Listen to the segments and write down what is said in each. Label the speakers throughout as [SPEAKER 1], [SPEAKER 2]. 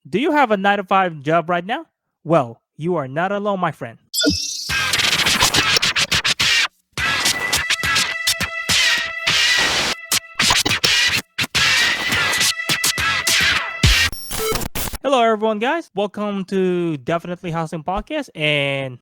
[SPEAKER 1] Do you have a 9 to 5 job right now? Well, you are not alone, my friend. Hello, everyone, guys. Welcome to Definitely Housing Podcast. And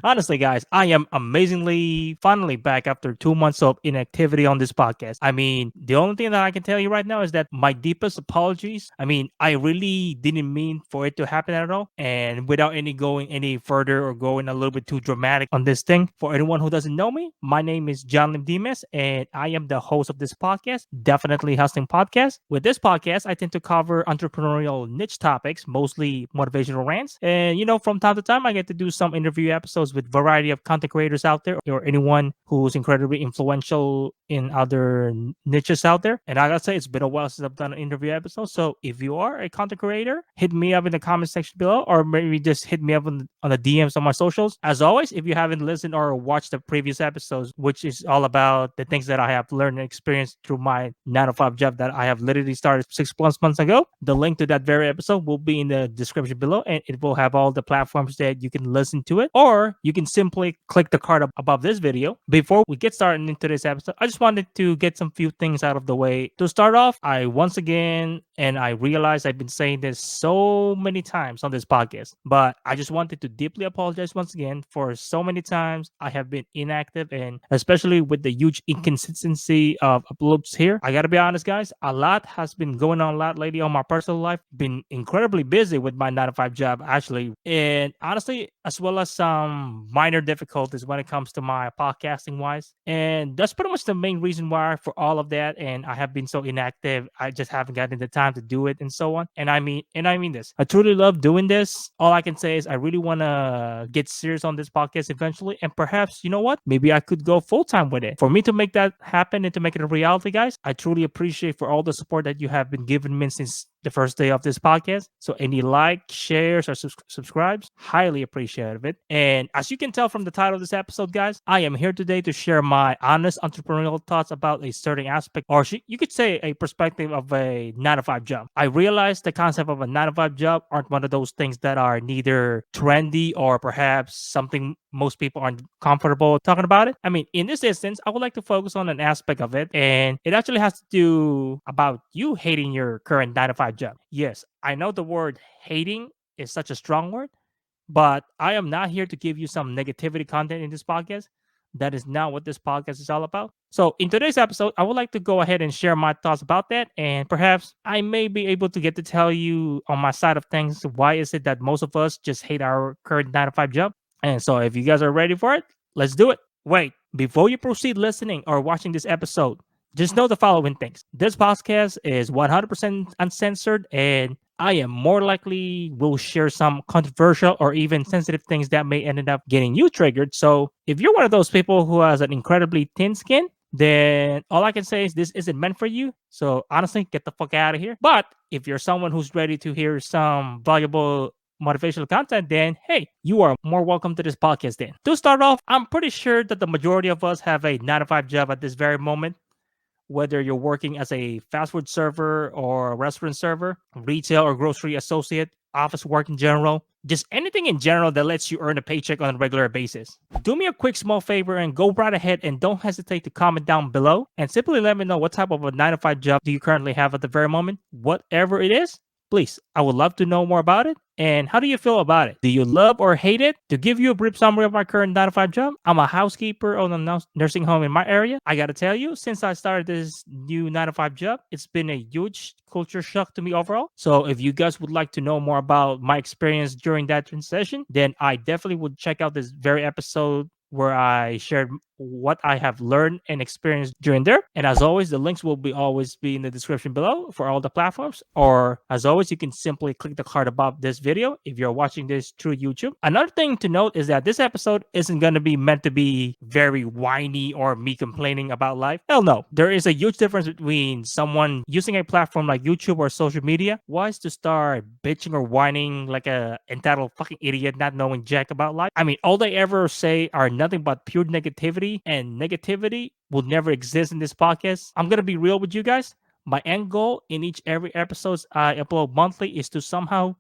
[SPEAKER 1] honestly, guys, I am amazingly finally back after 2 months of inactivity on this podcast. I mean, the only thing that I can tell you right now is that my deepest apologies. I mean, I really didn't mean for it to happen at all. And without any going any further or going a little bit too dramatic on this thing, for anyone who doesn't know me, my name is John Limdimas, and I am the host of this podcast, Definitely Hustling Podcast. With this podcast, I tend to cover entrepreneurial niche topics, mostly motivational rants. And from time to time, I get to do some interview episodes with variety of content creators out there, or anyone who's incredibly influential in other niches out there. And I gotta say, it's been a while since I've done an interview episode. So if you are a content creator, hit me up in the comment section below, or maybe just hit me up on the DMs on my socials. As always, if you haven't listened or watched the previous episodes, which is all about the things that I have learned and experienced through my 9 to 5 job that I have literally started 6+ months ago, the link to that very episode will be in the description below, and it will have all the platforms that you can listen to it, or you can simply click the card above this video. Before we get started into this episode, I just wanted to get some few things out of the way. To start off, I once again, and I realize I've been saying this so many times on this podcast, but I just wanted to deeply apologize once again for so many times I have been inactive, and especially with the huge inconsistency of uploads here. I gotta be honest, guys, a lot has been going on a lot lately on my personal life. Been incredibly busy with my 9 to 5 job, actually, and honestly, as well as some minor difficulties when it comes to my podcasting wise. And that's pretty much the main reason why for all of that. And I have been so inactive. I just haven't gotten the time to do it and so on. And I mean this. I truly love doing this. All I can say is I really want to get serious on this podcast eventually. And perhaps, you know what? Maybe I could go full time with it. For me to make that happen and to make it a reality, guys, I truly appreciate for all the support that you have been giving me since the first day of this podcast. So any like, shares, or subscribes, highly appreciative of it. And as you can tell from the title of this episode, guys, I am here today to share my honest entrepreneurial thoughts about a certain aspect, or you could say a perspective of a 9 to 5 job. I realize the concept of a 9 to 5 job aren't one of those things that are neither trendy or perhaps something most people aren't comfortable talking about it. I mean, in this instance, I would like to focus on an aspect of it, and it actually has to do about you hating your current 9 to 5 job. Yes, I know the word hating is such a strong word, but I am not here to give you some negativity content in this podcast. That is not what this podcast is all about. So, in today's episode, I would like to go ahead and share my thoughts about that. And perhaps I may be able to get to tell you on my side of things why is it that most of us just hate our current 9 to 5 job. And so, if you guys are ready for it, let's do it. Wait, before you proceed listening or watching this episode, just know the following things. This podcast is 100% uncensored, and I am more likely will share some controversial or even sensitive things that may end up getting you triggered. So if you're one of those people who has an incredibly thin skin, then all I can say is this isn't meant for you. So honestly, get the fuck out of here. But if you're someone who's ready to hear some valuable motivational content, then hey, you are more welcome to this podcast then. To start off, I'm pretty sure that the majority of us have a 9 to 5 job at this very moment, whether you're working as a fast food server or a restaurant server, retail or grocery associate, office work in general, just anything in general that lets you earn a paycheck on a regular basis. Do me a quick small favor and go right ahead and don't hesitate to comment down below and simply let me know what type of a 9 to 5 job do you currently have at the very moment. Whatever it is, please, I would love to know more about it. And how do you feel about it? Do you love or hate it? To give you a brief summary of my current 9 to 5 job, I'm a housekeeper on a nursing home in my area. I gotta tell you, since I started this new 9 to 5 job, it's been a huge culture shock to me overall. So if you guys would like to know more about my experience during that transition, then I definitely would check out this very episode where I shared what I have learned and experienced during there. And as always, the links will be always be in the description below for all the platforms. Or as always, you can simply click the card above this video if you're watching this through YouTube. Another thing to note is that this episode isn't going to be meant to be very whiny or me complaining about life. Hell no. There is a huge difference between someone using a platform like YouTube or social media wise to start bitching or whining like a entitled fucking idiot not knowing jack about life. I mean, all they ever say are nothing but pure negativity, and negativity will never exist in this podcast. I'm going to be real with you guys. My end goal in each every episodes I upload monthly is to somehow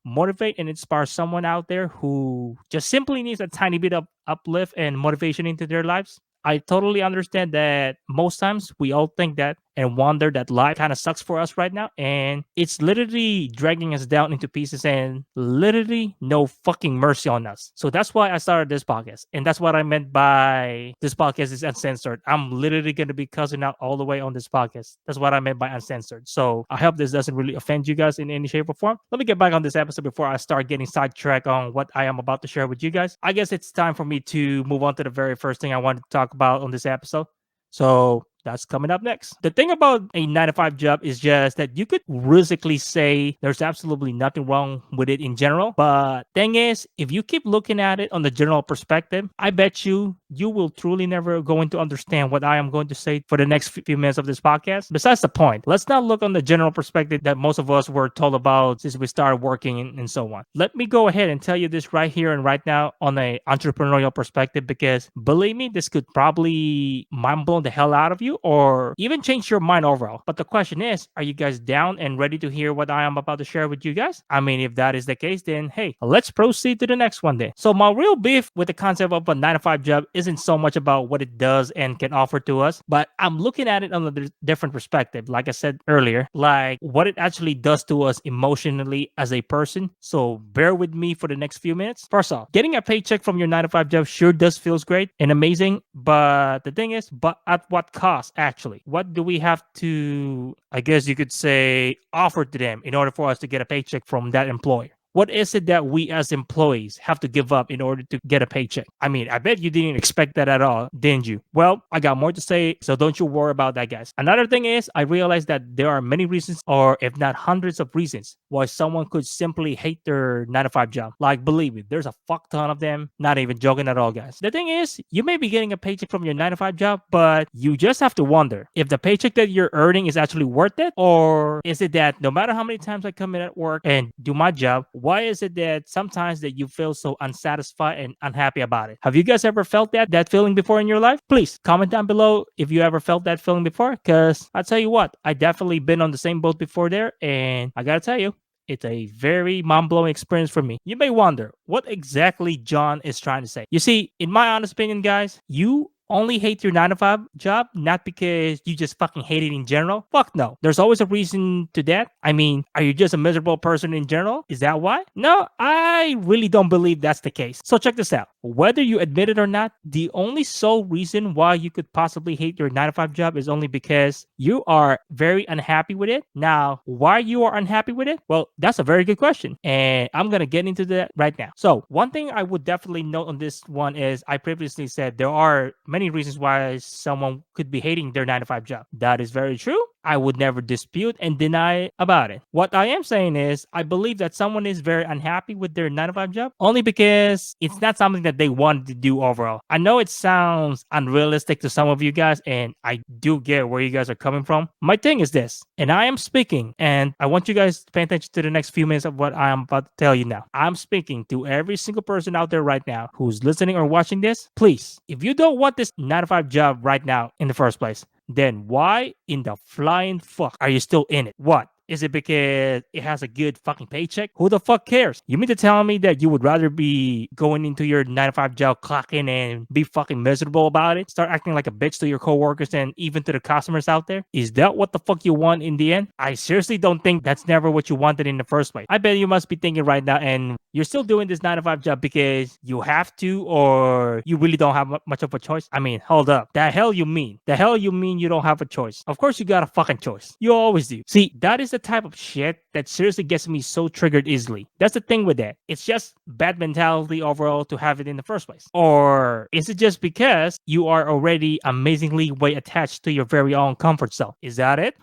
[SPEAKER 1] motivate and inspire someone out there who just simply needs a tiny bit of uplift and motivation into their lives. I totally understand that most times we all think that and wonder that life kind of sucks for us right now. And it's literally dragging us down into pieces and literally no fucking mercy on us. So that's why I started this podcast. And that's what I meant by this podcast is uncensored. I'm literally going to be cussing out all the way on this podcast. That's what I meant by uncensored. So I hope this doesn't really offend you guys in any shape or form. Let me get back on this episode before I start getting sidetracked on what I am about to share with you guys. I guess it's time for me to move on to the very first thing I wanted to talk about on this episode. So that's coming up next. The thing about a 9 to 5 job is just that you could realistically say there's absolutely nothing wrong with it in general. But thing is, if you keep looking at it on the general perspective, I bet you will truly never going to understand what I am going to say for the next few minutes of this podcast. Besides the point, let's not look on the general perspective that most of us were told about since we started working and so on. Let me go ahead and tell you this right here and right now on a entrepreneurial perspective, because believe me, this could probably mind blow the hell out of you or even change your mind overall. But the question is, are you guys down and ready to hear what I am about to share with you guys? I mean, if that is the case, then hey, let's proceed to the next one then. So my real beef with the concept of a 9 to 5 job isn't so much about what it does and can offer to us, but I'm looking at it on a different perspective. Like I said earlier, like what it actually does to us emotionally as a person. So bear with me for the next few minutes. First off, getting a paycheck from your 9 to 5 job sure does feels great and amazing, but the thing is, but at what cost actually? What do we have to, I guess you could say, offer to them in order for us to get a paycheck from that employer? What is it that we as employees have to give up in order to get a paycheck? I mean, I bet you didn't expect that at all, didn't you? Well, I got more to say, so don't you worry about that, guys. Another thing is, I realized that there are many reasons, or if not hundreds of reasons, why someone could simply hate their 9 to 5 job. Like, believe me, there's a fuck ton of them. Not even joking at all, guys. The thing is, you may be getting a paycheck from your 9 to 5 job, but you just have to wonder if the paycheck that you're earning is actually worth it, or is it that no matter how many times I come in at work and do my job, why is it that sometimes that you feel so unsatisfied and unhappy about it? Have you guys ever felt that feeling before in your life? Please comment down below if you ever felt that feeling before, because I'll tell you what, I definitely been on the same boat before there, and I gotta tell you, it's a very mind-blowing experience for me. You may wonder what exactly John is trying to say. You see, in my honest opinion, guys, you only hate your 9 to 5 job, not because you just fucking hate it in general. Fuck no. There's always a reason to that. I mean, are you just a miserable person in general? Is that why? No, I really don't believe that's the case. So check this out. Whether you admit it or not, the only sole reason why you could possibly hate your 9 to 5 job is only because you are very unhappy with it. Now, why you are unhappy with it? Well, that's a very good question. And I'm going to get into that right now. So one thing I would definitely note on this one is I previously said there are many reasons why someone could be hating their 9 to 5 job. That is very true. I would never dispute and deny about it. What I am saying is, I believe that someone is very unhappy with their 9 to 5 job only because it's not something that they wanted to do overall. I know it sounds unrealistic to some of you guys, and I do get where you guys are coming from. My thing is this, and I am speaking, and I want you guys to pay attention to the next few minutes of what I am about to tell you now. I'm speaking to every single person out there right now who's listening or watching this. Please, if you don't want this 9 to 5 job right now in the first place, then why in the flying fuck are you still in it? What? Is it because it has a good fucking paycheck? Who the fuck cares? You mean to tell me that you would rather be going into your 9 to 5 job, clocking and be fucking miserable about it? Start acting like a bitch to your coworkers and even to the customers out there? Is that what the fuck you want in the end? I seriously don't think that's never what you wanted in the first place. I bet you must be thinking right now, and you're still doing this 9 to 5 job because you have to, or you really don't have much of a choice. I mean, hold up. The hell you mean? The hell you mean you don't have a choice? Of course you got a fucking choice. You always do. See, that is the type of shit that seriously gets me so triggered easily. That's the thing with that. It's just bad mentality overall to have it in the first place. Or is it just because you are already amazingly way attached to your very own comfort zone? Is that it?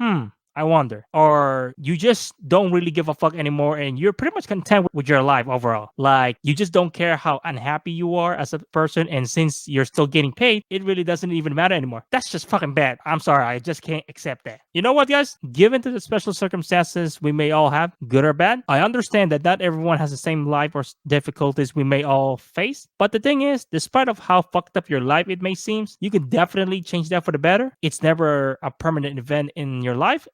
[SPEAKER 1] I wonder. Or you just don't really give a fuck anymore and you're pretty much content with your life overall. Like, you just don't care how unhappy you are as a person, and since you're still getting paid, it really doesn't even matter anymore. That's just fucking bad. I'm sorry, I just can't accept that. You know what, guys? Given to the special circumstances we may all have, good or bad, I understand that not everyone has the same life or difficulties we may all face. But the thing is, despite of how fucked up your life it may seem, you can definitely change that for the better. It's never a permanent event in your life.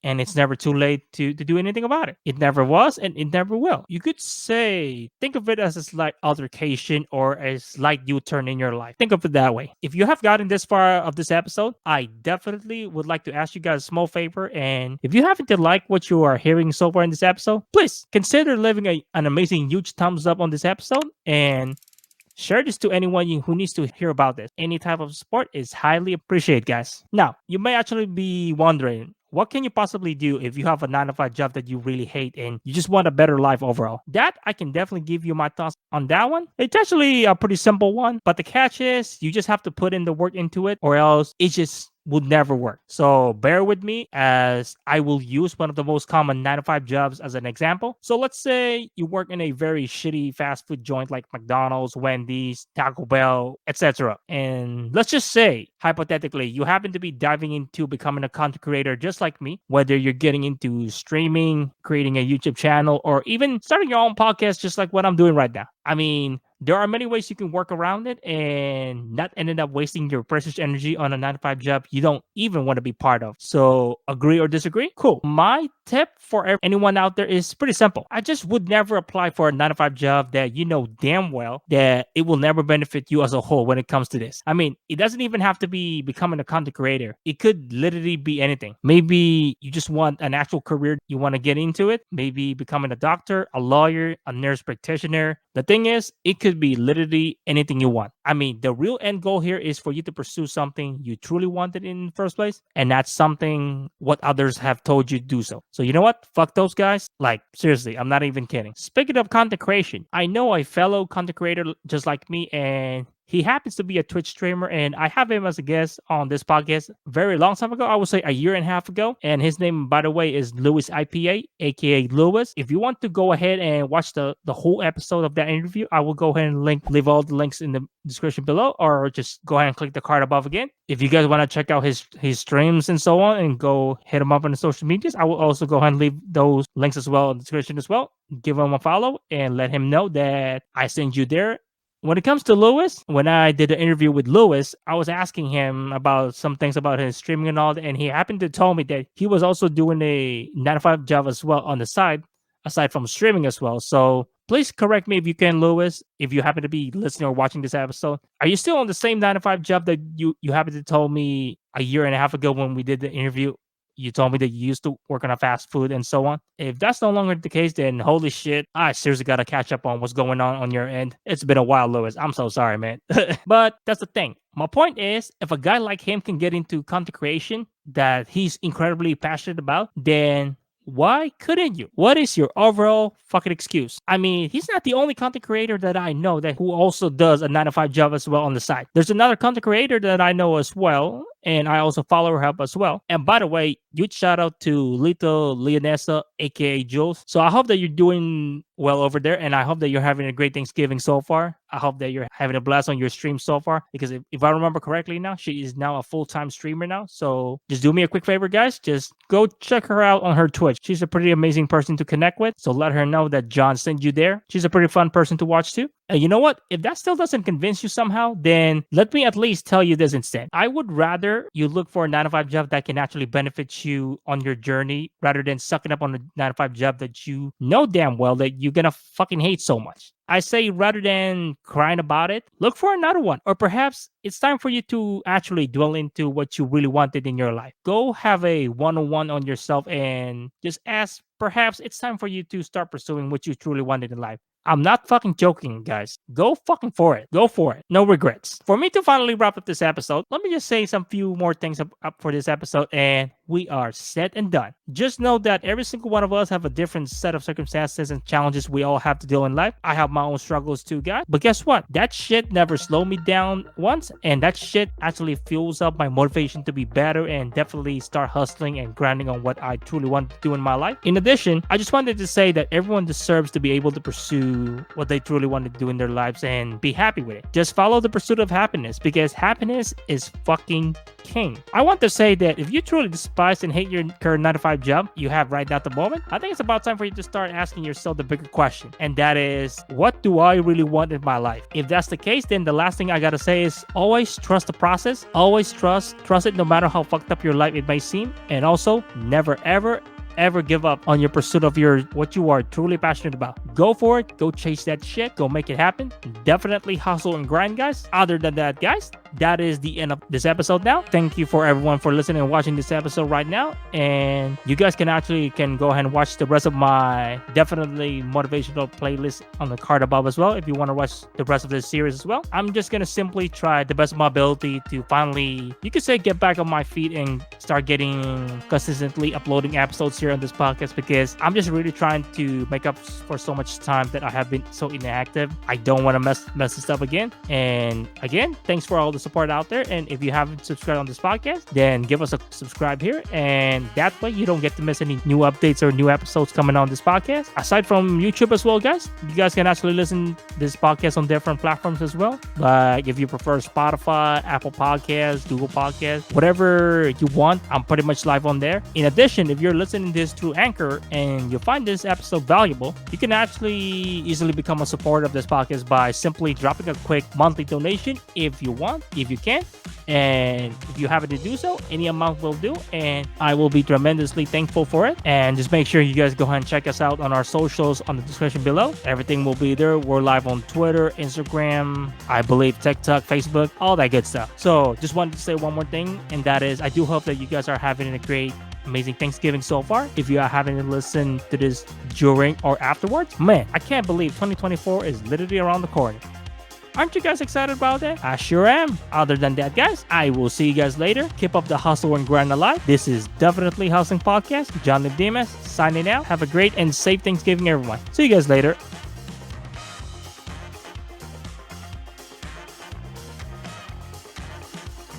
[SPEAKER 1] and it's never too late to do anything about it. It never was and it never will. You could say, think of it as a slight altercation or a slight U-turn in your life. Think of it that way. If you have gotten this far of this episode, I definitely would like to ask you guys a small favor. And if you happen to like what you are hearing so far in this episode, please consider leaving an amazing huge thumbs up on this episode and share this to anyone who needs to hear about this. Any type of support is highly appreciated, guys. Now, you may actually be wondering, what can you possibly do if you have a 9 to 5 job that you really hate and you just want a better life overall? That I can definitely give you my thoughts on that one. It's actually a pretty simple one, but the catch is you just have to put in the work into it or else it just would never work. So bear with me as I will use one of the most common 9 to 5 jobs as an example. So let's say you work in a very shitty fast food joint like McDonald's, Wendy's, Taco Bell, etc. And let's just say, hypothetically, you happen to be diving into becoming a content creator just like me, whether you're getting into streaming, creating a YouTube channel, or even starting your own podcast just like what I'm doing right now. I mean, there are many ways you can work around it and not ending up wasting your precious energy on a 9 to 5 job you don't even want to be part of. So, agree or disagree? Cool. My tip for anyone out there is pretty simple. I just would never apply for a 9 to 5 job that you know damn well that it will never benefit you as a whole when it comes to this. I mean, it doesn't even have to be becoming a content creator. It could literally be anything. Maybe you just want an actual career, you want to get into it. Maybe becoming a doctor, a lawyer, a nurse practitioner. The thing is, it could be literally anything you want. I mean, the real end goal here is for you to pursue something you truly wanted in the first place, and not something what others have told you to do so. So you know what? Fuck those guys. Like, seriously, I'm not even kidding. Speaking of content creation, I know a fellow content creator just like me, and he happens to be a Twitch streamer, and I have him as a guest on this podcast very long time ago. I would say a year and a half ago. And his name, by the way, is LuisIpa, aka Louis. If you want to go ahead and watch the whole episode of that interview, I will go ahead and leave all the links in the description below, or just go ahead and click the card above again. If you guys want to check out his streams and so on, and go hit him up on the social medias, I will also go ahead and leave those links as well in the description as well. Give him a follow and let him know that I sent you there. When it comes to Louis, when I did the interview with Louis, I was asking him about some things about his streaming and all that, and he happened to tell me that he was also doing a 9 to 5 job as well on the side, aside from streaming as well. So please correct me if you can, Louis, if you happen to be listening or watching this episode. Are you still on the same 9 to 5 job that you happened to tell me a year and a half ago when we did the interview? You told me that you used to work on a fast food and so on. If that's no longer the case, then holy shit, I seriously got to catch up on what's going on your end. It's been a while, Louis. I'm so sorry, man. But that's the thing. My point is, if a guy like him can get into content creation that he's incredibly passionate about, then why couldn't you? What is your overall fucking excuse? I mean, he's not the only content creator that I know that who also does a 9 to 5 job as well on the side. There's another content creator that I know as well, and I also follow her up as well. And by the way, huge shout out to LittleLeonessa, aka Jules. So I hope that you're doing well over there, and I hope that you're having a great Thanksgiving so far. I hope that you're having a blast on your stream so far, because if I remember correctly now, she is now a full-time streamer now. So just do me a quick favor, guys. Just go check her out on her Twitch. She's a pretty amazing person to connect with. So let her know that John sent you there. She's a pretty fun person to watch too. And you know what? If that still doesn't convince you somehow, then let me at least tell you this instead. I would rather you look for a 9 to 5 job that can actually benefit you on your journey rather than sucking up on a 9 to 5 job that you know damn well that you're gonna fucking hate so much. I say rather than crying about it, look for another one. Or perhaps it's time for you to actually dwell into what you really wanted in your life. Go have a one-on-one on yourself and just ask, perhaps it's time for you to start pursuing what you truly wanted in life. I'm not fucking joking, guys. Go fucking for it. Go for it. No regrets. For me to finally wrap up this episode, let me just say some few more things up for this episode, and we are set and done. Just know that every single one of us have a different set of circumstances and challenges we all have to deal in life. I have my own struggles too, guys. But guess what? That shit never slowed me down once, and that shit actually fuels up my motivation to be better and definitely start hustling and grinding on what I truly want to do in my life. In addition, I just wanted to say that everyone deserves to be able to pursue what they truly want to do in their lives and be happy with it. Just follow the pursuit of happiness, because happiness is fucking king. I want to say that if you truly despise and hate your current 9 to 5 job you have right now at the moment, I think it's about time for you to start asking yourself the bigger question. And that is, what do I really want in my life? If that's the case, then the last thing I gotta say is always trust the process. Always trust it no matter how fucked up your life it may seem. And also, never ever give up on your pursuit of what you are truly passionate about. Go for it. Go chase that shit. Go make it happen. Definitely hustle and grind, guys. Other than that, guys, that is the end of this episode now. Thank you for everyone for listening and watching this episode right now. And you guys can go ahead and watch the rest of my Definitely Motivational playlist on the card above as well if you want to watch the rest of this series as well. I'm just going to simply try the best of my ability to finally, you could say, get back on my feet and start getting consistently uploading episodes here on this podcast, because I'm just really trying to make up for so much time that I have been so inactive. I don't want to mess this up again. And again, thanks for all the support out there. And if you haven't subscribed on this podcast, then give us a subscribe here, and that way you don't get to miss any new updates or new episodes coming on this podcast. Aside from YouTube as well, guys, you guys can actually listen to this podcast on different platforms as well. Like if you prefer Spotify, Apple Podcasts, Google Podcasts, whatever you want, I'm pretty much live on there. In addition, if you're listening to this through Anchor and you find this episode valuable, you can actually easily become a supporter of this podcast by simply dropping a quick monthly donation if you want, if you can. And if you happen to do so, any amount will do, and I will be tremendously thankful for it. And just make sure you guys go ahead and check us out on our socials on the description below. Everything will be there. We're live on Twitter, Instagram, I believe TikTok, Facebook, all that good stuff. So just wanted to say one more thing, and that is I do hope that you guys are having a great, amazing Thanksgiving so far. If you are having to listen to this during or afterwards, man, I can't believe 2024 is literally around the corner. Aren't you guys excited about that? I sure am. Other than that, guys, I will see you guys later. Keep up the hustle and grind alive. This is Definitely Hustling Podcast. John Limdimas signing out. Have a great and safe Thanksgiving, everyone. See you guys later.